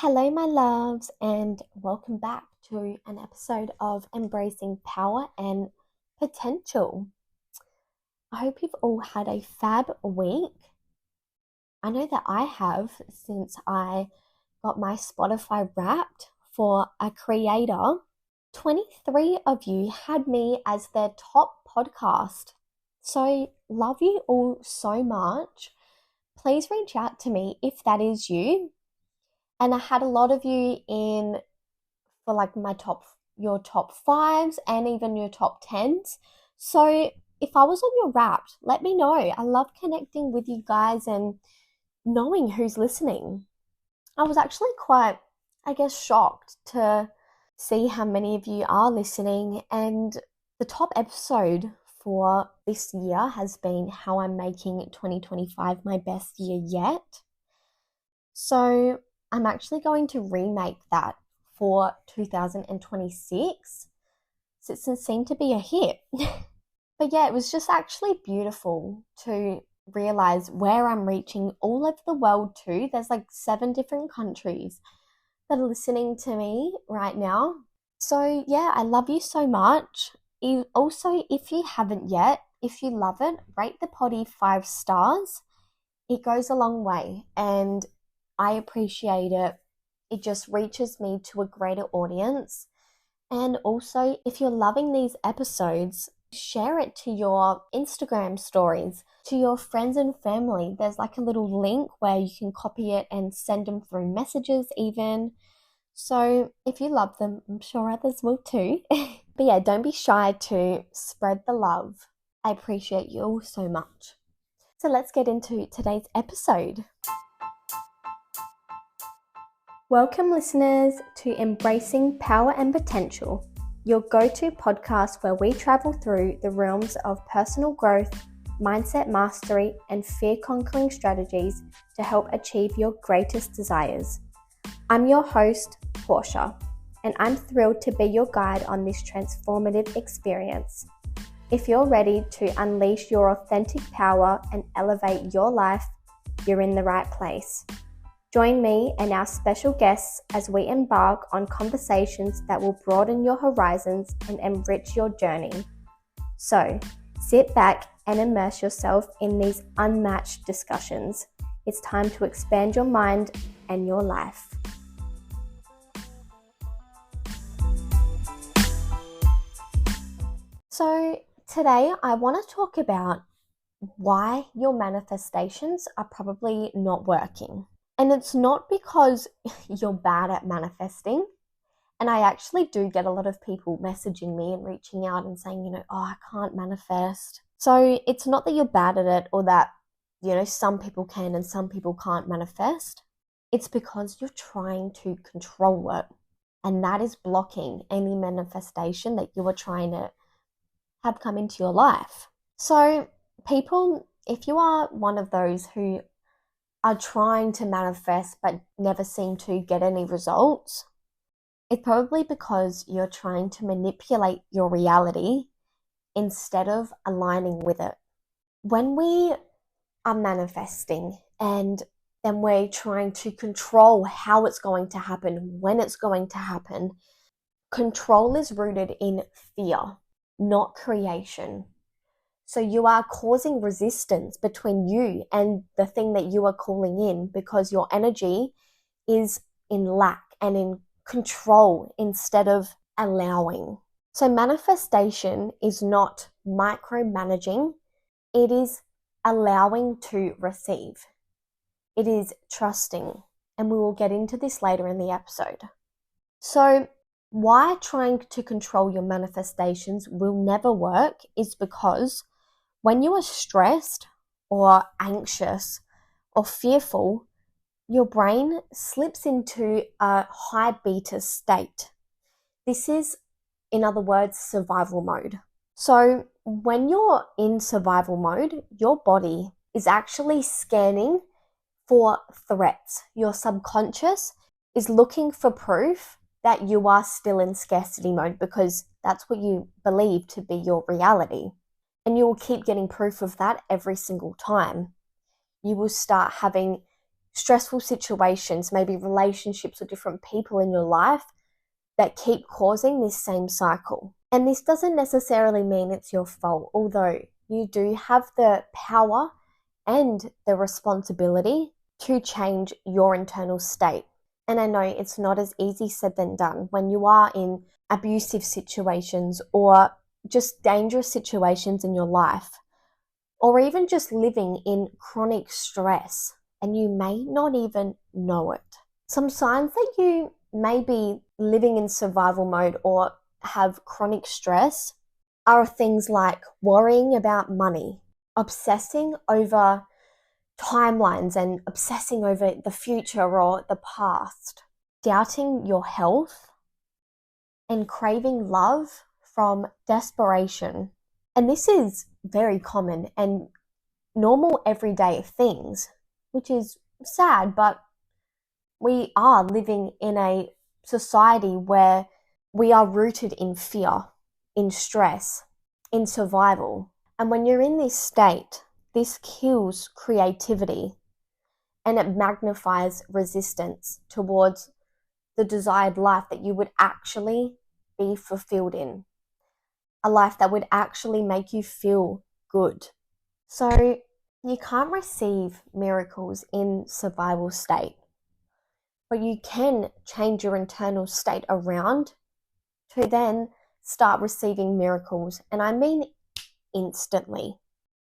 Hello, my loves, and welcome back to an episode of Embracing Power and Potential. I hope you've all had a fab week. I know that I have since I got my Spotify wrapped for a creator. 23 of you had me as their top podcast. So, love you all so much. Please reach out to me if that is you. And I had a lot of you in for like your top fives and even your top tens. So if I was on your Wrapped, let me know. I love connecting with you guys and knowing who's listening. I was actually quite, shocked to see how many of you are listening. And the top episode for this year has been how I'm making 2025 my best year yet. So I'm actually going to remake that for 2026 since it seemed to be a hit. But yeah, it was just actually beautiful to realize where I'm reaching all over the world too. There's like 7 different countries that are listening to me right now. So yeah, I love you so much. Also, if you haven't yet, if you love it, rate the potty 5 stars. It goes a long way and I appreciate it. It just reaches me to a greater audience. And also, if you're loving these episodes, share it to your Instagram stories, to your friends and family. There's like a little link where you can copy it and send them through messages even. So if you love them, I'm sure others will too. But yeah, don't be shy to spread the love. I appreciate you all so much. So let's get into today's episode. Welcome, listeners, to Embracing Power and Potential, your go-to podcast where we travel through the realms of personal growth, mindset mastery, and fear-conquering strategies to help achieve your greatest desires. I'm your host, Portia, and I'm thrilled to be your guide on this transformative experience. If you're ready to unleash your authentic power and elevate your life, you're in the right place. Join me and our special guests as we embark on conversations that will broaden your horizons and enrich your journey. So, sit back and immerse yourself in these unmatched discussions. It's time to expand your mind and your life. So, today I want to talk about why your manifestations are probably not working. And it's not because you're bad at manifesting. And I actually do get a lot of people messaging me and reaching out and saying, I can't manifest. So it's not that you're bad at it or that, some people can and some people can't manifest. It's because you're trying to control it. And that is blocking any manifestation that you are trying to have come into your life. So people, if you are one of those who are trying to manifest but never seem to get any results, it's probably because you're trying to manipulate your reality instead of aligning with it. When we are manifesting and then we're trying to control how it's going to happen, when it's going to happen, control is rooted in fear, not creation. So you are causing resistance between you and the thing that you are calling in because your energy is in lack and in control instead of allowing. So manifestation is not micromanaging. It is allowing to receive. It is trusting. And we will get into this later in the episode. So why trying to control your manifestations will never work is because when you are stressed or anxious or fearful, your brain slips into a high beta state. This is, in other words, survival mode. So when you're in survival mode, your body is actually scanning for threats. Your subconscious is looking for proof that you are still in scarcity mode because that's what you believe to be your reality. And you will keep getting proof of that every single time. You will start having stressful situations, maybe relationships with different people in your life that keep causing this same cycle. And this doesn't necessarily mean it's your fault, although you do have the power and the responsibility to change your internal state. And I know it's not as easy said than done when you are in abusive situations or just dangerous situations in your life, or even just living in chronic stress, and you may not even know it. Some signs that you may be living in survival mode or have chronic stress are things like worrying about money, obsessing over timelines and obsessing over the future or the past, doubting your health, and craving love from desperation. And this is very common and normal everyday things, which is sad, but we are living in a society where we are rooted in fear, in stress, in survival. And when you're in this state, this kills creativity and it magnifies resistance towards the desired life that you would actually be fulfilled in, a life that would actually make you feel good. So you can't receive miracles in survival state, but you can change your internal state around to then start receiving miracles. And I mean instantly.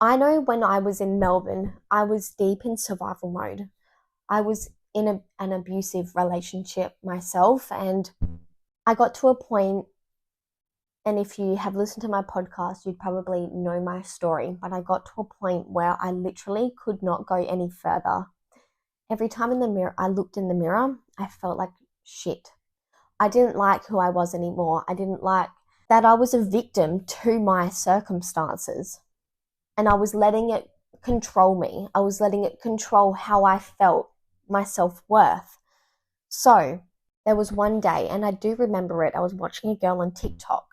I know when I was in Melbourne, I was deep in survival mode. I was in an abusive relationship myself, and I got to a point, and if you have listened to my podcast, you'd probably know my story, but I got to a point where I literally could not go any further. Every time I looked in the mirror, I felt like shit. I didn't like who I was anymore. I didn't like that I was a victim to my circumstances. And I was letting it control me. I was letting it control how I felt, my self-worth. So there was one day, and I do remember it, I was watching a girl on TikTok,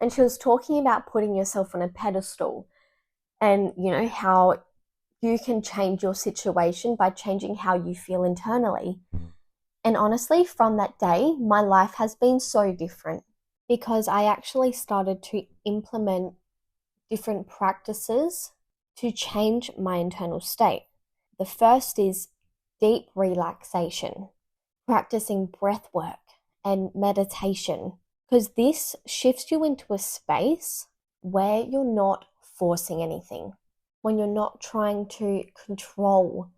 and she was talking about putting yourself on a pedestal and, how you can change your situation by changing how you feel internally. And honestly, from that day, my life has been so different because I actually started to implement different practices to change my internal state. The first is deep relaxation, practicing breath work and meditation, because this shifts you into a space where you're not forcing anything, when you're not trying to control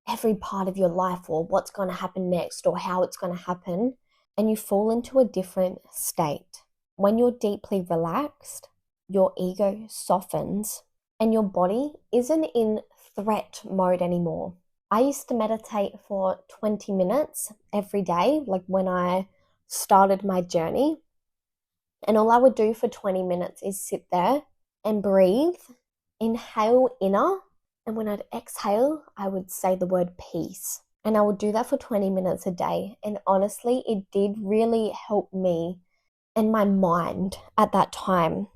every part of your life or what's going to happen next or how it's going to happen, and you fall into a different state. When you're deeply relaxed, your ego softens and your body isn't in threat mode anymore. I used to meditate for 20 minutes every day, like when I started my journey. And all I would do for 20 minutes is sit there and breathe, inhale inner, and when I'd exhale, I would say the word peace. And I would do that for 20 minutes a day. And honestly, it did really help me and my mind at that time.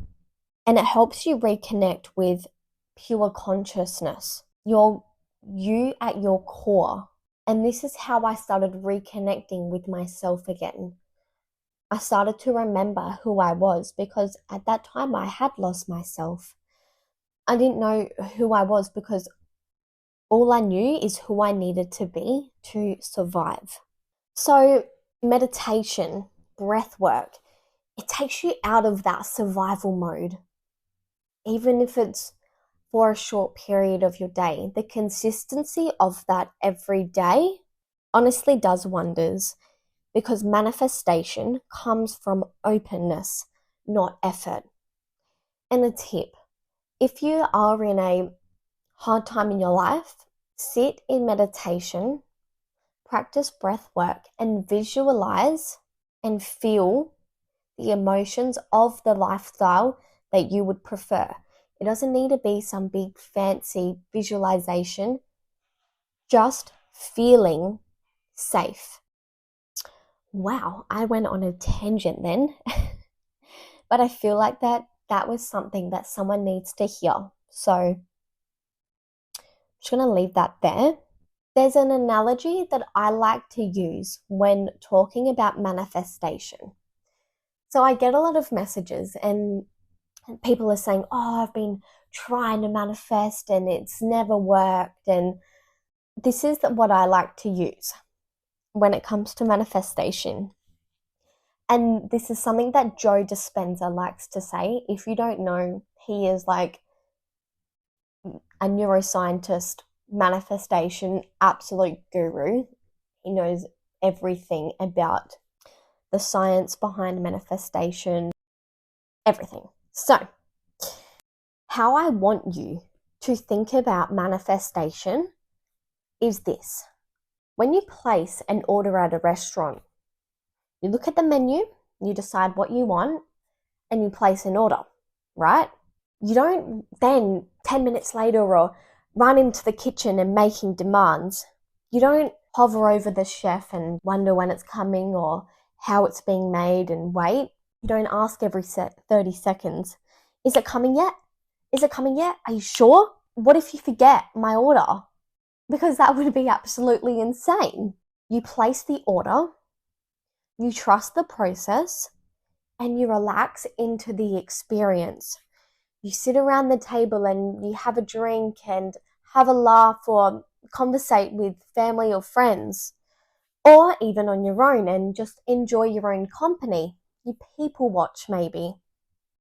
And it helps you reconnect with pure consciousness, you at your core. And this is how I started reconnecting with myself again. I started to remember who I was, because at that time I had lost myself. I didn't know who I was because all I knew is who I needed to be to survive. So meditation, breath work, it takes you out of that survival mode. Even if it's for a short period of your day, the consistency of that every day honestly does wonders, because manifestation comes from openness, not effort. And a tip, if you are in a hard time in your life, sit in meditation, practice breath work, and visualize and feel the emotions of the lifestyle that you would prefer. It doesn't need to be some big fancy visualization, just feeling safe. Wow, I went on a tangent then. But I feel like that was something that someone needs to hear. So I'm just going to leave that there. There's an analogy that I like to use when talking about manifestation. So I get a lot of messages and people are saying, oh, I've been trying to manifest and it's never worked. And this is what I like to use when it comes to manifestation. And this is something that Joe Dispenza likes to say. If you don't know, he is like a neuroscientist, manifestation, absolute guru. He knows everything about the science behind manifestation, everything. So, how I want you to think about manifestation is this. When you place an order at a restaurant, you look at the menu, you decide what you want, and you place an order, right? You don't then 10 minutes later or run into the kitchen and making demands. You don't hover over the chef and wonder when it's coming or how it's being made and wait. You don't ask every 30 seconds, is it coming yet? Is it coming yet? Are you sure? What if you forget my order? Because that would be absolutely insane. You place the order, you trust the process, and you relax into the experience. You sit around the table and you have a drink and have a laugh or conversate with family or friends, or even on your own and just enjoy your own company. You people watch maybe.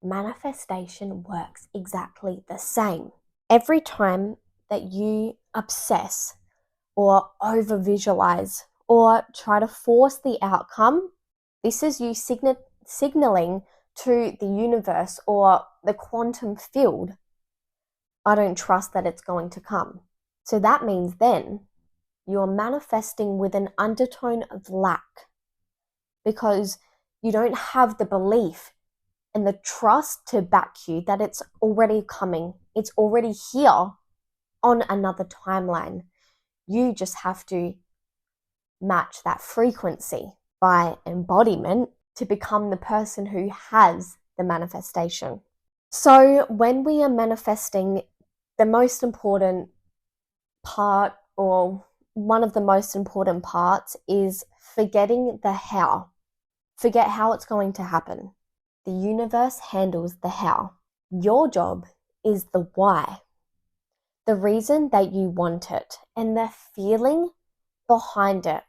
Manifestation works exactly the same. Every time that you obsess or over visualize or try to force the outcome, this is you signaling to the universe or the quantum field, I don't trust that it's going to come. So that means then you're manifesting with an undertone of lack because you don't have the belief and the trust to back you that it's already coming. It's already here on another timeline. You just have to match that frequency by embodiment to become the person who has the manifestation. So when we are manifesting, the most important part, or one of the most important parts, is forgetting the how. Forget how it's going to happen. The universe handles the how. Your job is the why. The reason that you want it and the feeling behind it.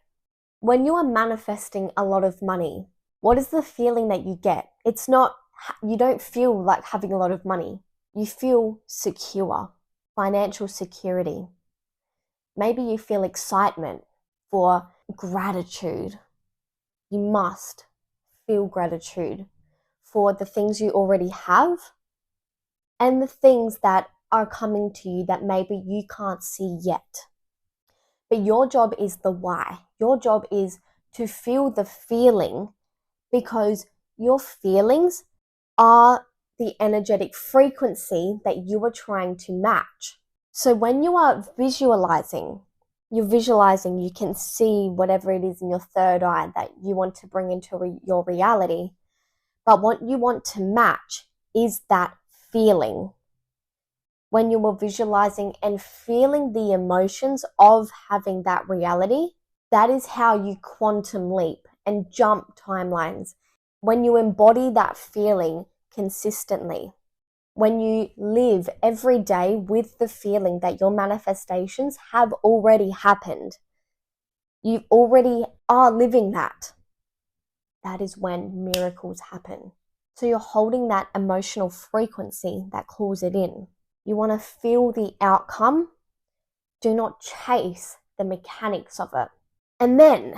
When you are manifesting a lot of money, what is the feeling that you get? It's not, you don't feel like having a lot of money. You feel secure, financial security. Maybe you feel excitement for gratitude. You must feel gratitude for the things you already have and the things that are coming to you that maybe you can't see yet. But your job is the why. Your job is to feel the feeling, because your feelings are the energetic frequency that you are trying to match. So when you are visualizing, you can see whatever it is in your third eye that you want to bring into your reality. But what you want to match is that feeling. When you are visualizing and feeling the emotions of having that reality, that is how you quantum leap and jump timelines. When you embody that feeling consistently, when you live every day with the feeling that your manifestations have already happened, you already are living that. That is when miracles happen. So you're holding that emotional frequency that calls it in. You want to feel the outcome. Do not chase the mechanics of it. And then,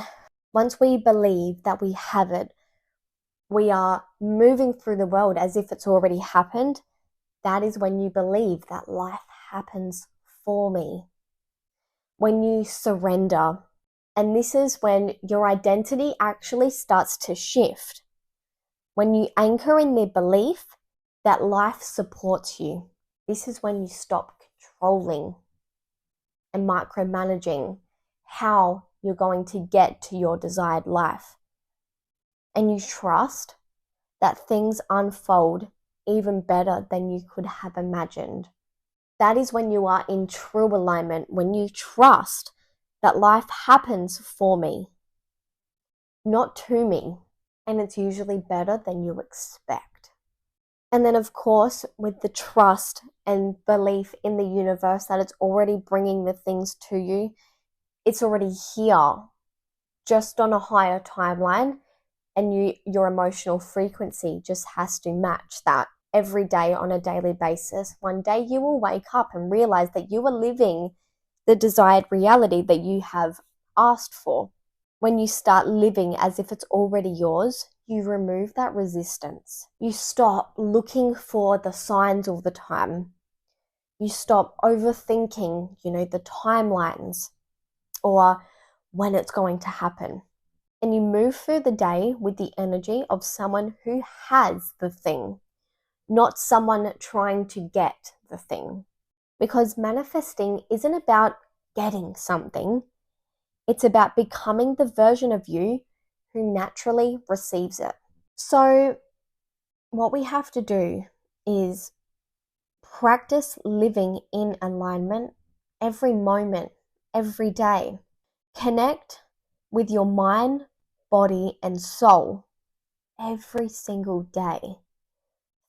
once we believe that we have it, we are moving through the world as if it's already happened. That is when you believe that life happens for me. When you surrender. And this is when your identity actually starts to shift. When you anchor in the belief that life supports you. This is when you stop controlling and micromanaging how you're going to get to your desired life. And you trust that things unfold even better than you could have imagined. That is when you are in true alignment, when you trust that life happens for me, not to me, and it's usually better than you expect. And then, of course, with the trust and belief in the universe that it's already bringing the things to you, it's already here, just on a higher timeline, and your emotional frequency just has to match that every day on a daily basis. One day you will wake up and realize that you are living the desired reality that you have asked for. When you start living as if it's already yours, you remove that resistance. You stop looking for the signs all the time. You stop overthinking, the timelines or when it's going to happen. And you move through the day with the energy of someone who has the thing, not someone trying to get the thing. Because manifesting isn't about getting something. It's about becoming the version of you who naturally receives it. So what we have to do is practice living in alignment every moment, every day. Connect with your mind, body, and soul every single day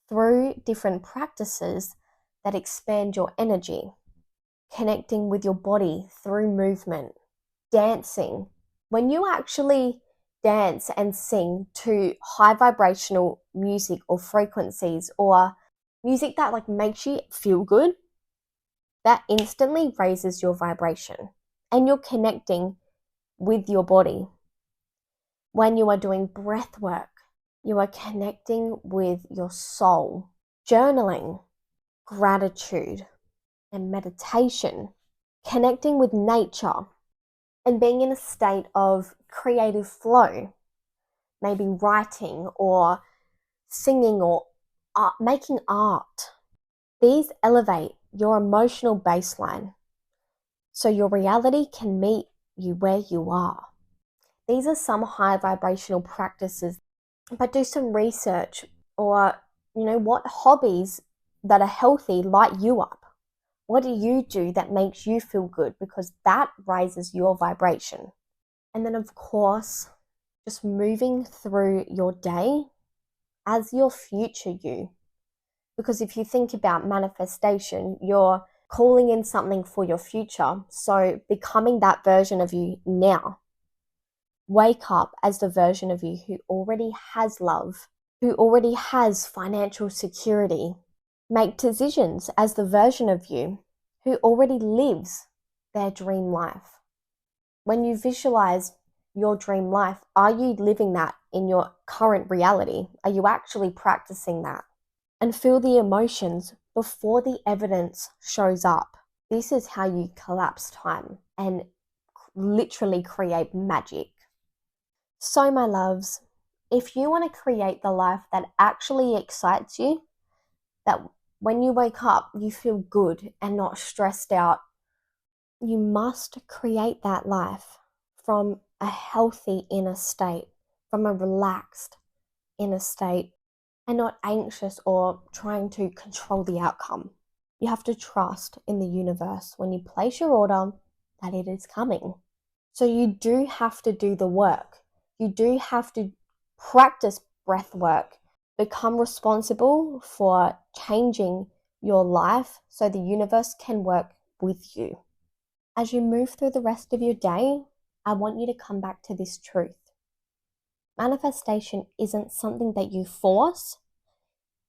through different practices that expand your energy. Connecting with your body through movement, dancing. When you actually dance and sing to high vibrational music or frequencies or music that makes you feel good, that instantly raises your vibration and you're connecting with your body. When you are doing breath work, you are connecting with your soul. Journaling, gratitude, and meditation, connecting with nature and being in a state of creative flow, maybe writing or singing or making art. These elevate your emotional baseline so your reality can meet you where you are. These are some high vibrational practices, but do some research or, what hobbies that are healthy light you up. What do you do that makes you feel good? Because that raises your vibration. And then, of course, just moving through your day as your future you. Because if you think about manifestation, you're calling in something for your future. So becoming that version of you now. Wake up as the version of you who already has love, who already has financial security. Make decisions as the version of you who already lives their dream life. When you visualize your dream life, are you living that in your current reality? Are you actually practicing that? And feel the emotions before the evidence shows up. This is how you collapse time and literally create magic. So, my loves, if you want to create the life that actually excites you, that when you wake up, you feel good and not stressed out, you must create that life from a healthy inner state, from a relaxed inner state, and not anxious or trying to control the outcome. You have to trust in the universe when you place your order that it is coming. So you do have to do the work. You do have to practice breath work, become responsible for changing your life so the universe can work with you. As you move through the rest of your day, I want you to come back to this truth. Manifestation isn't something that you force,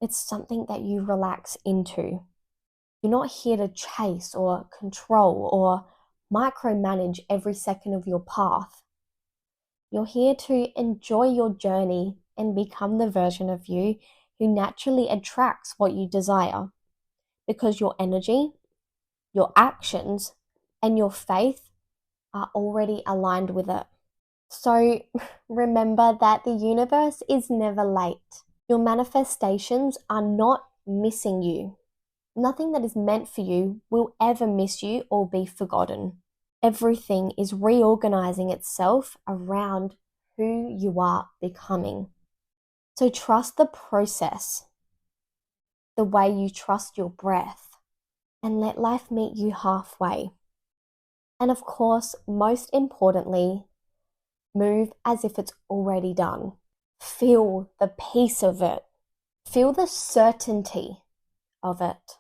it's something that you relax into. You're not here to chase or control or micromanage every second of your path. You're here to enjoy your journey and become the version of you who naturally attracts what you desire, because your energy, your actions, and your faith are already aligned with it. So remember that the universe is never late. Your manifestations are not missing you. Nothing that is meant for you will ever miss you or be forgotten. Everything is reorganizing itself around who you are becoming. So trust the process, the way you trust your breath, and let life meet you halfway. And of course, most importantly, move as if it's already done. Feel the peace of it. Feel the certainty of it.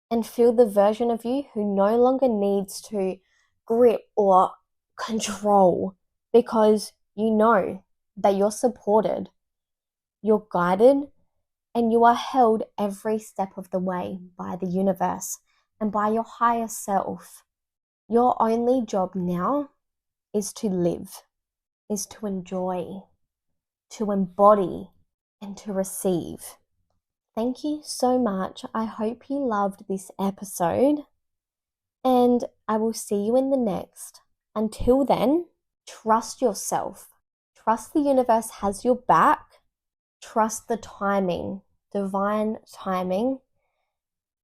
And feel the version of you who no longer needs to grip or control, because you know that you're supported, you're guided, and you are held every step of the way by the universe and by your higher self. Your only job now is to live, is to enjoy, to embody, and to receive. Thank you so much. I hope you loved this episode, and I will see you in the next. Until then, trust yourself. Trust the universe has your back. Trust the timing, divine timing,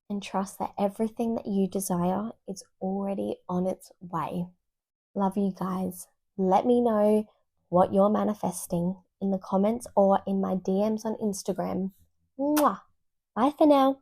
and trust that everything that you desire is already on its way. Love you guys. Let me know what you're manifesting in the comments or in my DMs on Instagram. Mwah. Bye for now.